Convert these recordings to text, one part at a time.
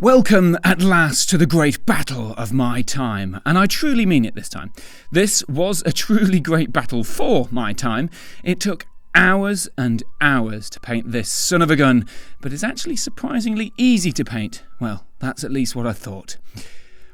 Welcome at last to the great battle of my time, and I truly mean it this time. This was a truly great battle for my time. It took hours and hours to paint this son of a gun, but it's actually surprisingly easy to paint. Well, that's at least what I thought.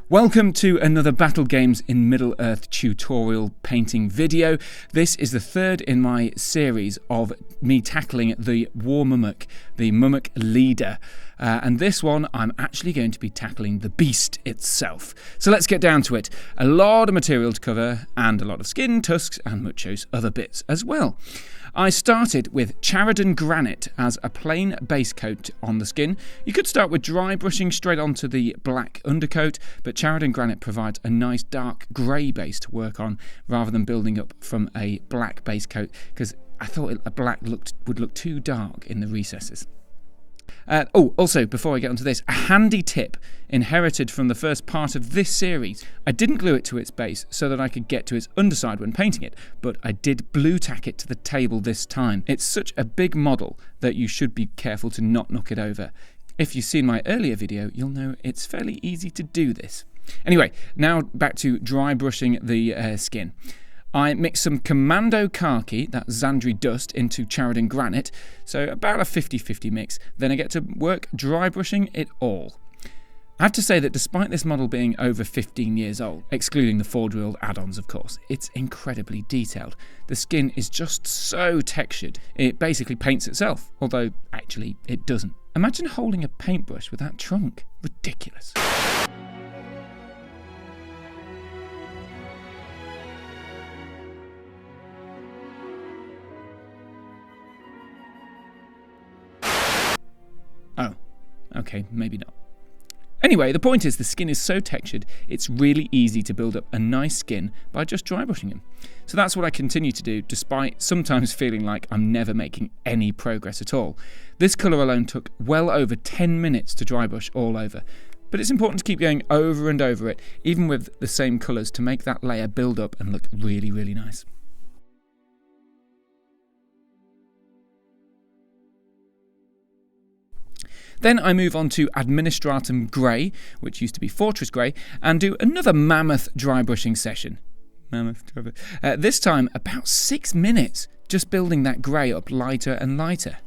Welcome to another Battle Games in Middle-earth tutorial painting video. This is the third in my series of me tackling the War Mumak, the Mumak Warleader. And this one, I'm actually going to be tackling the beast itself. So let's get down to it. A lot of material to cover, and a lot of skin, tusks, and muchos other bits as well. I started with Charadon Granite as a plain base coat on the skin. You could start with dry brushing straight onto the black undercoat, but Charadon Granite provides a nice dark grey base to work on rather than building up from a black base coat, because I thought a black would look too dark in the recesses. Also, before I get onto this, a handy tip inherited from the first part of this series. I didn't glue it to its base so that I could get to its underside when painting it, but I did blue tack it to the table this time. It's such a big model that you should be careful to not knock it over. If you've seen my earlier video, you'll know it's fairly easy to do this. Anyway, now back to dry brushing the skin. I mixed some Commando Khaki, that Xandri dust, into Charadon Granite, so about a 50-50 mix. Then I get to work dry brushing it all. I have to say that despite this model being over 15 years old, excluding the forge-wheeled add-ons of course, it's incredibly detailed. The skin is just so textured, it basically paints itself, although actually it doesn't. Imagine holding a paintbrush with that trunk. Ridiculous. Oh, okay, maybe not. Anyway, the point is the skin is so textured, it's really easy to build up a nice skin by just dry brushing them. So that's what I continue to do, despite sometimes feeling like I'm never making any progress at all. This colour alone took well over 10 minutes to dry brush all over. But it's important to keep going over and over it, even with the same colours, to make that layer build up and look really, really nice. Then I move on to Administratum Grey, which used to be Fortress Grey, and do another Mammoth dry brushing session. This time about 6 minutes, just building that grey up lighter and lighter.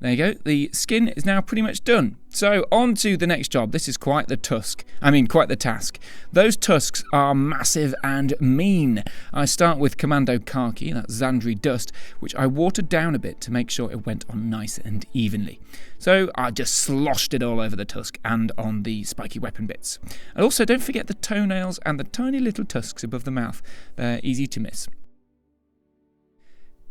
There you go, the skin is now pretty much done. So on to the next job. This is quite the task. Those tusks are massive and mean. I start with Commando Khaki, that Xandri dust, which I watered down a bit to make sure it went on nice and evenly. So I just sloshed it all over the tusk and on the spiky weapon bits. And also don't forget the toenails and the tiny little tusks above the mouth. They're easy to miss.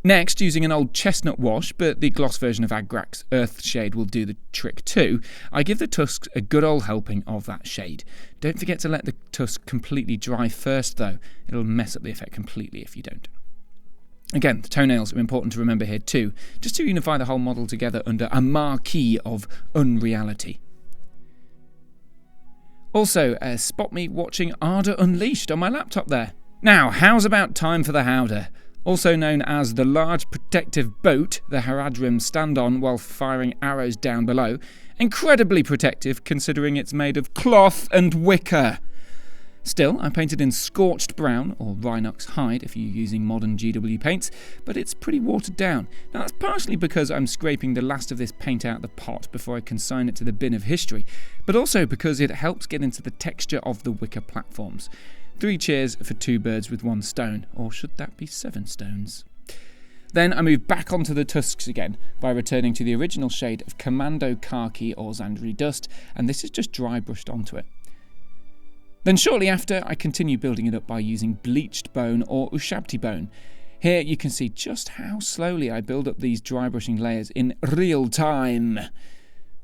Next, using an old chestnut wash, but the gloss version of Agrak's Earth Shade will do the trick too, I give the tusks a good old helping of that shade. Don't forget to let the tusk completely dry first though, it'll mess up the effect completely if you don't. Again, the toenails are important to remember here too, just to unify the whole model together under a marquee of unreality. Also, spot me watching Ardour Unleashed on my laptop there. Now, how's about time for the howdah? Also known as the large protective boat the Haradrim stand on while firing arrows down below. Incredibly protective considering it's made of cloth and wicker. Still, I painted in scorched brown, or Rhinox hide if you're using modern GW paints, but it's pretty watered down. Now that's partially because I'm scraping the last of this paint out of the pot before I consign it to the bin of history, but also because it helps get into the texture of the wicker platforms. 3 cheers for 2 birds with 1 stone, or should that be 7 stones? Then I move back onto the tusks again by returning to the original shade of Commando Khaki or Xandri dust, and this is just dry brushed onto it. Then shortly after, I continue building it up by using bleached bone or Ushabti bone. Here you can see just how slowly I build up these dry brushing layers in real time.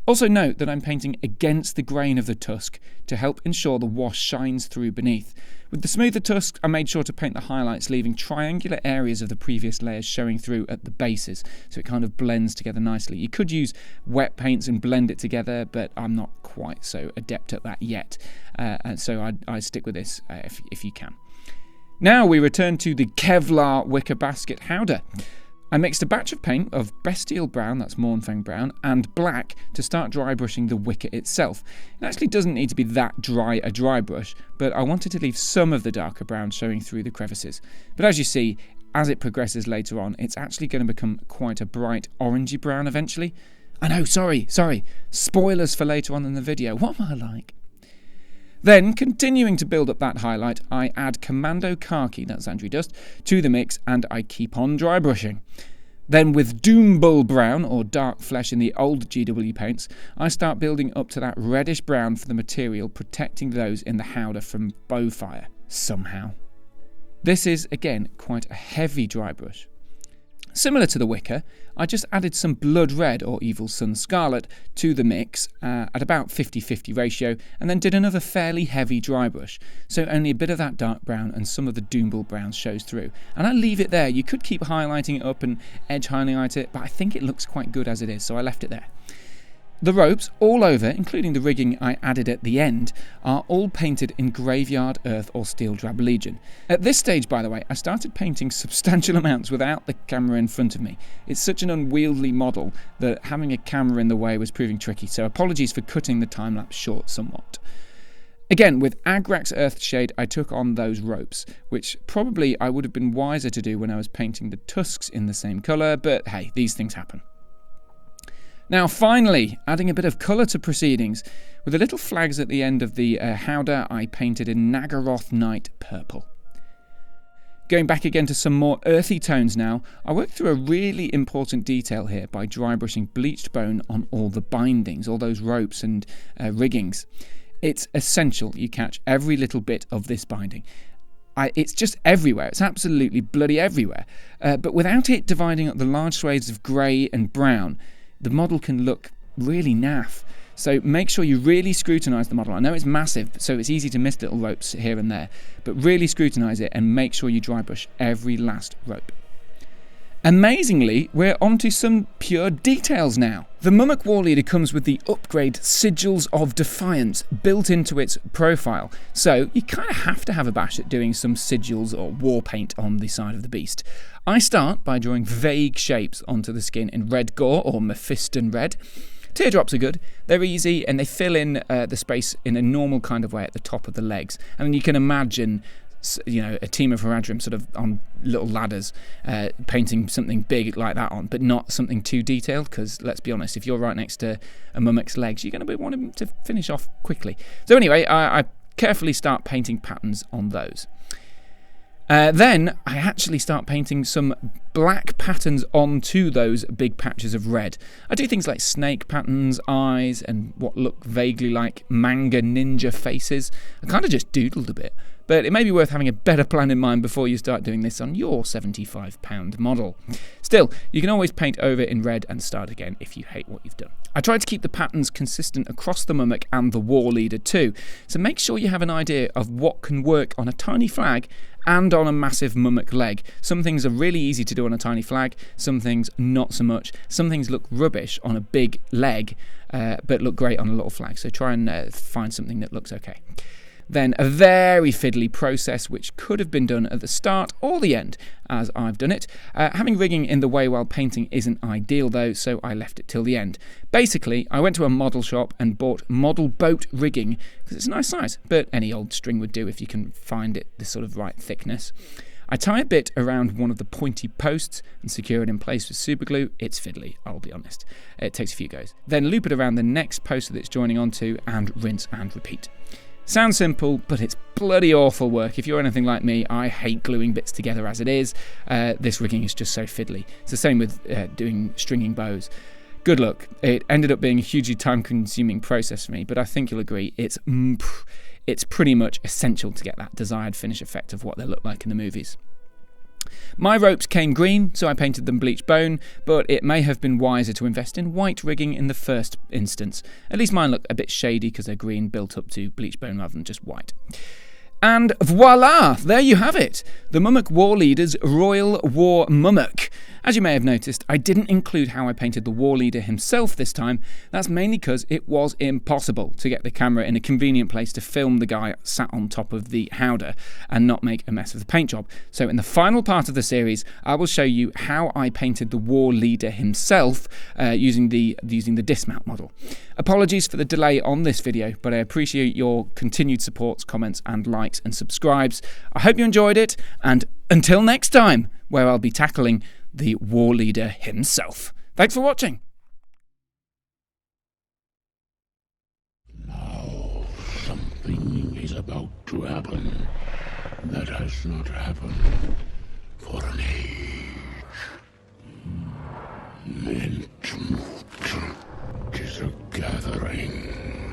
Also note that I'm painting against the grain of the tusk to help ensure the wash shines through beneath. With the smoother tusks, I made sure to paint the highlights, leaving triangular areas of the previous layers showing through at the bases, so it kind of blends together nicely. You could use wet paints and blend it together, but I'm not quite so adept at that yet, and so I stick with this if you can. Now we return to the Kevlar wicker basket howdah. I mixed a batch of paint of Bestial Brown, that's Mournfang Brown, and black to start dry brushing the wicker itself. It actually doesn't need to be that dry a dry brush, but I wanted to leave some of the darker brown showing through the crevices. But as you see, as it progresses later on, it's actually going to become quite a bright orangey brown eventually. I know, sorry, spoilers for later on in the video, what am I like? Then, continuing to build up that highlight, I add Commando Khaki, that's Andrew Dust, to the mix, and I keep on dry brushing. Then with Doombull Brown, or Dark Flesh in the old GW paints, I start building up to that reddish brown for the material, protecting those in the howdah from bowfire, somehow. This is, again, quite a heavy dry brush. Similar to the wicker, I just added some Blood Red, or Evil Sun Scarlet, to the mix at about 50-50 ratio, and then did another fairly heavy dry brush, so only a bit of that dark brown and some of the Doombull Brown shows through. And I leave it there. You could keep highlighting it up and edge highlight it, but I think it looks quite good as it is, so I left it there. The ropes all over, including the rigging I added at the end, are all painted in Graveyard Earth or Steel Drab Legion. At this stage, by the way, I started painting substantial amounts without the camera in front of me. It's such an unwieldy model that having a camera in the way was proving tricky, so apologies for cutting the time-lapse short somewhat. Again, with Agrax Earthshade, I took on those ropes, which probably I would have been wiser to do when I was painting the tusks in the same colour, but hey, these things happen. Now finally, adding a bit of colour to proceedings. With the little flags at the end of the howdah, I painted in Nagaroth Night Purple. Going back again to some more earthy tones now, I worked through a really important detail here by dry brushing bleached bone on all the bindings, all those ropes and riggings. It's essential you catch every little bit of this binding. It's just everywhere, it's absolutely bloody everywhere. But without it dividing up the large swathes of grey and brown, the model can look really naff. So make sure you really scrutinise the model. I know it's massive, so it's easy to miss little ropes here and there, but really scrutinise it and make sure you dry brush every last rope. Amazingly, we're onto some pure details now. The Mumak Warleader comes with the upgrade Sigils of Defiance built into its profile, so you kind of have to have a bash at doing some sigils or war paint on the side of the beast. I start by drawing vague shapes onto the skin in red gore or Mephiston red. Teardrops are good, they're easy and they fill in the space in a normal kind of way at the top of the legs. And you can imagine, you know, a team of Haradrim sort of on little ladders painting something big like that on, but not something too detailed, because let's be honest, if you're right next to a Mumak's legs, you're going to want him to finish off quickly. So anyway, I carefully start painting patterns on those. Then I actually start painting some black patterns onto those big patches of red. I do things like snake patterns, eyes, and what look vaguely like manga ninja faces. I kind of just doodled a bit, but it may be worth having a better plan in mind before you start doing this on your £75 model. Still, you can always paint over in red and start again if you hate what you've done. I tried to keep the patterns consistent across the Mumak and the Warleader too, so make sure you have an idea of what can work on a tiny flag and on a massive Mumak leg. Some things are really easy to do on a tiny flag, some things not so much. Some things look rubbish on a big leg, but look great on a little flag, so try and find something that looks okay. Then a very fiddly process which could have been done at the start or the end, as I've done it. Having rigging in the way while painting isn't ideal though, so I left it till the end. Basically, I went to a model shop and bought model boat rigging, because it's a nice size, but any old string would do if you can find it this sort of right thickness. I tie a bit around one of the pointy posts and secure it in place with super glue. It's fiddly, I'll be honest. It takes a few goes. Then loop it around the next post that it's joining onto and rinse and repeat. Sounds simple, but it's bloody awful work. If you're anything like me, I hate gluing bits together as it is. This rigging is just so fiddly. It's the same with doing stringing bows. Good luck. It ended up being a hugely time-consuming process for me, but I think you'll agree it's pretty much essential to get that desired finish effect of what they look like in the movies. My ropes came green, so I painted them bleach bone, but it may have been wiser to invest in white rigging in the first instance. At least mine look a bit shady because they're green built up to bleach bone rather than just white. And voila! There you have it! The Mumak Warleader's Royal War Mumak. As you may have noticed, I didn't include how I painted the Warleader himself this time. That's mainly because it was impossible to get the camera in a convenient place to film the guy sat on top of the howdah and not make a mess of the paint job. So in the final part of the series, I will show you how I painted the Warleader himself using the dismount model. Apologies for the delay on this video, but I appreciate your continued support, comments and likes and subscribes. I hope you enjoyed it, and until next time, where I'll be tackling the Warleader himself. Thanks for watching. Now something is about to happen that has not happened for an age. Mammoth is a gathering.